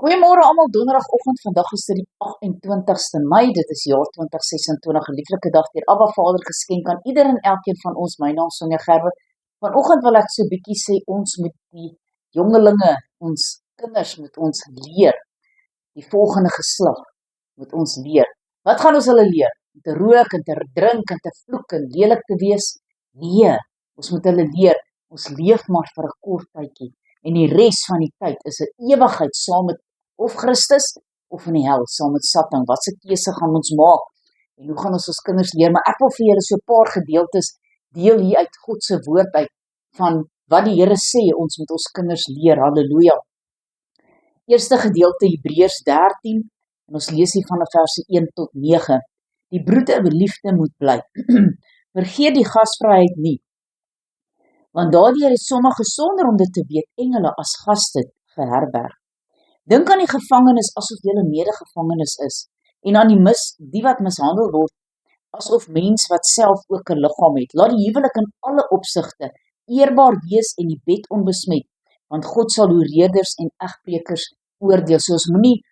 Goeiemôre almal, donderdagoggend, vandag is dit die 28ste Mei, dit is jaar 2026, 'n lieflike dag deur Abba Vader geskenk aan ieder en elkeen van ons. My naam is Sonja Gerber. Vanoggend wil ek so 'n bietjie sê, ons moet die jongelinge, ons kinders moet ons leer, die volgende geslag moet ons leer. Wat gaan ons hulle leer? Om te rook en te drink en te vloek en lelik te wees? Nee, ons moet hulle leer, ons leef maar vir 'n kort tydjie en die res van die tyd is 'n ewigheid saam met of Christus, of in die hel, saam met Satan. Wat se keuse gaan ons maak? En hoe gaan ons kinders leer? Maar ek wil vir julle so 'n paar gedeeltes deel hier uit God se woord uit, van wat die Here sê, ons moet ons kinders leer. Halleluja. Eerste gedeelte, Hebreërs 13, en ons lees hier van verse 1 tot 9. Die broederliefde moet bly. Vergeet die gasvryheid nie, want daardeur het sommige sonder om dit te weet engele as gaste geherberg. Dink aan die gevangenes asof julle medegevangenes is, en aan die wat mishandel word, asof mens wat self ook 'n liggaam het. Laat die huwelik in alle opsigte eerbaar wees en die bed onbesmet, want God sal hoereerders en egbrekers oordeel. So ons moenie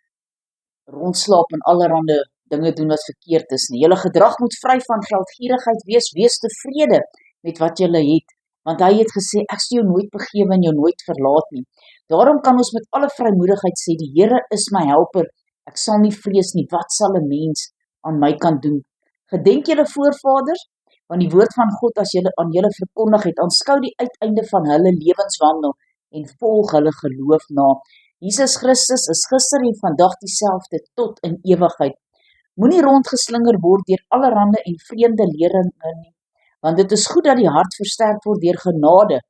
rondslaap en allerhande dinge doen wat verkeerd is nie. Julle gedrag moet vry van geldgierigheid wees tevrede met wat julle het, want hy het gesê, ek sal jou nooit begewe en jou nooit verlaat nie. Daarom kan ons met alle vrymoedigheid sê, die Here is my helper, ek sal nie vrees nie, wat sal 'n mens aan my kan doen? Gedenk julle voorvaders, want die woord van God as julle aan julle verkondig het, aanskou die uiteinde van hulle lewenswandel en volg hulle geloof na. Jesus Christus is gister en vandag dieselfde tot in ewigheid. Moenie rondgeslinger word deur allerhande en vreemde leringe nie, want dit is goed dat die hart versterk word deur genade,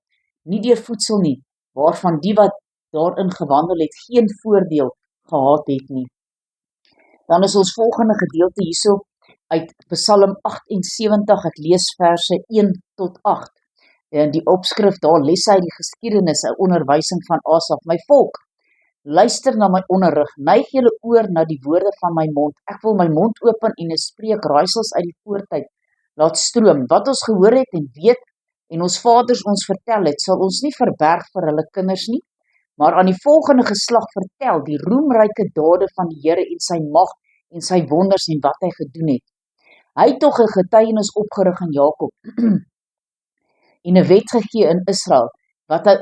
nie deur voedsel nie, waarvan die wat daarin gewandel het, geen voordeel gehad het nie. Dan is ons volgende gedeelte hierso uit Psalm 78, ek lees verse 1 tot 8. En die opskrif daar lees hy die geskiedenis, 'n onderwysing van Asaf. My volk, luister na my onderrig, neig julle oor na die woorde van my mond. Ek wil my mond open en 'n spreek raaisels uit die voortyd laat stroom. Wat ons gehoor het en weet en ons vaders ons vertel het, sal ons nie verberg vir hulle kinders nie, maar aan die volgende geslag vertel die roemryke dade van die Here en sy mag en sy wonders en wat hy gedoen het. Hy het tog 'n getuienis opgerig in Jakob en 'n wet gegee in Israel, wat hy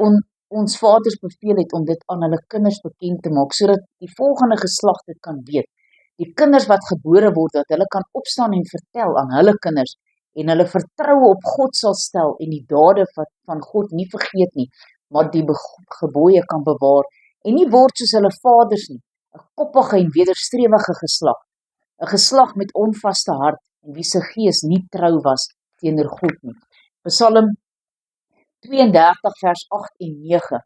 ons vaders beveel het om dit aan hulle kinders bekend te maak, sodat die volgende geslag dit kan weet. Die kinders wat gebore word, dat hulle kan opstaan en vertel aan hulle kinders, en hulle vertroue op God sal stel en die dade van God nie vergeet nie, maar die gebooie kan bewaar, en nie word soos hulle vaders nie, 'n koppige en wederstrewige geslag, 'n geslag met onvaste hart, en wie se gees nie trou was teenoor God nie. Psalm 32 vers 8 en 9.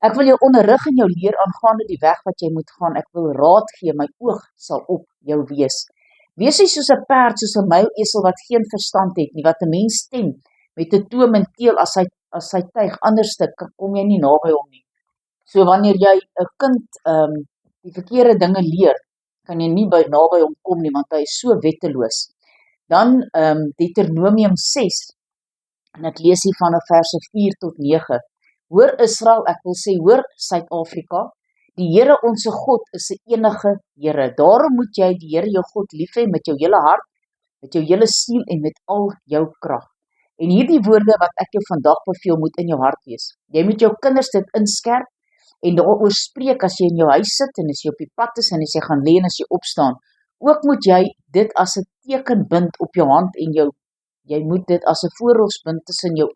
Ek wil jou onderrig en jou leer aangaande die weg wat jy moet gaan. Ek wil raad gee, my oog sal op jou wees. Wees nie soos 'n perd, soos 'n muilesel wat geen verstand het nie, wat 'n mens stem met 'n toom en teel as sy tuig, anders kom jy nie naby hom nie. So wanneer jy 'n kind die verkeerde dinge leer, kan jy nie naby hom kom nie, want hy is so wetteloos. Dan Deuteronomium 6, en ek lees hier van verse 4 tot 9. Hoor Israel, ek wil sê, hoor Suid-Afrika, die Here onse God is 'n enige Here. Daarom moet jy die Here jou God lief hê met jou hele hart, met jou hele siel en met al jou krag. En hierdie woorde wat ek jou vandag beveel, moet in jou hart wees. Jy moet jou kinders dit inskerp en daaroor spreek as jy in jou huis sit en as jy op die pad is en as jy gaan lê en as jy opstaan. Ook moet jy dit as 'n teken bind op jou hand en jy moet dit as 'n voorhofsbind tussen jou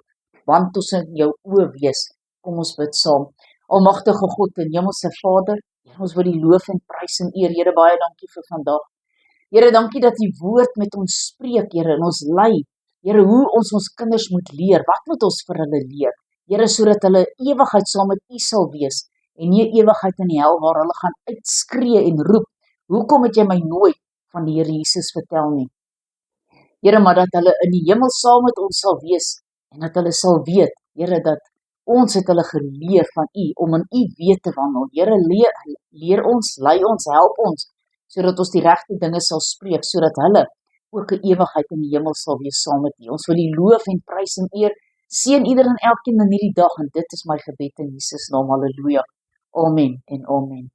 wand tussen jou oë wees. Kom ons bid saam. Almagtige God en Hemelse Vader, ons wil die loof en prys en eer. Here, baie dankie vir vandag. Here, dankie dat die woord met ons spreek, Here, en ons lei. Here, hoe ons kinders moet leer, wat moet ons vir hulle leer? Here, sodat hulle ewigheid saam met U sal wees, en nie ewigheid in die hel waar hulle gaan uitskree en roep, hoekom het jy my nooit van die Here Jesus vertel nie? Here, maar dat hulle in die hemel saam met ons sal wees, en dat hulle sal weet, Here, dat ons het hulle geleer van U, om in U weet te wandel. Here, leer ons, lei ons, help ons, sodat ons die regte dinge sal spreek, sodat hulle ook 'n ewigheid in die hemel sal wees saam met U. Ons wil U loof en prys en eer, seën ieder en elkeen in hierdie dag, en dit is my gebed in Jesus naam, halleluja. Amen en amen.